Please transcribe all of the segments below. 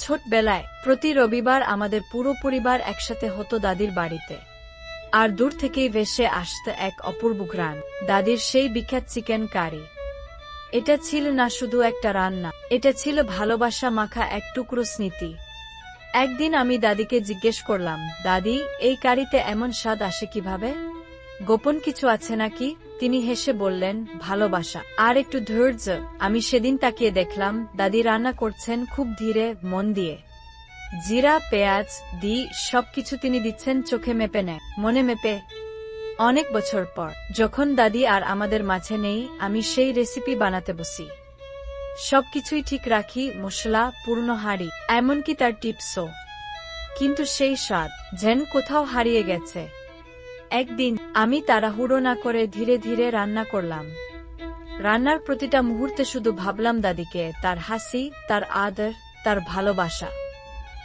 ছোটবেলায় প্রতি রবিবার আমাদের পুরো পরিবার একসাথে হতো দাদির বাড়িতে। আর দূর থেকেই ভেসে আসত এক অপূর্ব ঘ্রাণ, দাদির সেই বিখ্যাত চিকেন কারি। এটা ছিল না শুধু একটা রান্না, এটা ছিল ভালোবাসা মাখা এক টুকরো স্মৃতি। একদিন আমি দাদিকে জিজ্ঞেস করলাম, দাদি, এই কারিতে এমন স্বাদ আসে কিভাবে? গোপন কিছু আছে নাকি? তিনি হেসে বললেন, ভালোবাসা আর একটু ধৈর্য। আমি সেদিন তাকিয়ে দেখলাম দাদি রান্না করছেন খুব ধীরে, মন দিয়ে। জিরা, পেঁয়াজ, সবকিছু তিনি দিচ্ছেন চোখে মেপে নেয়, মনে মেপে। অনেক বছর পর যখন দাদি আর আমাদের মাঝে নেই, আমি সেই রেসিপি বানাতে বসি। সবকিছুই ঠিক রাখি, মশলা, পূর্ণ হাঁড়ি, এমনকি তার টিপসও। কিন্তু সেই স্বাদ যেন কোথাও হারিয়ে গেছে। একদিন আমি তাড়াহুড়ো না করে ধীরে ধীরে রান্না করলাম। রান্নার প্রতিটা মুহূর্তে শুধু ভাবলাম দাদিকে, তার হাসি, তার আদর, তার ভালোবাসা।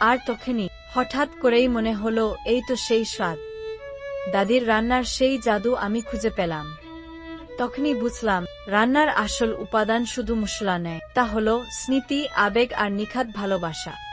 আর তখনই হঠাৎ করেই মনে হলো, এই তো সেই স্বাদ, দাদির রান্নার সেই জাদু আমি খুঁজে পেলাম। তখনই বুঝলাম, রান্নার আসল উপাদান শুধু মশলা নয়, তা হলো স্মৃতি, আবেগ আর নিখাদ ভালোবাসা।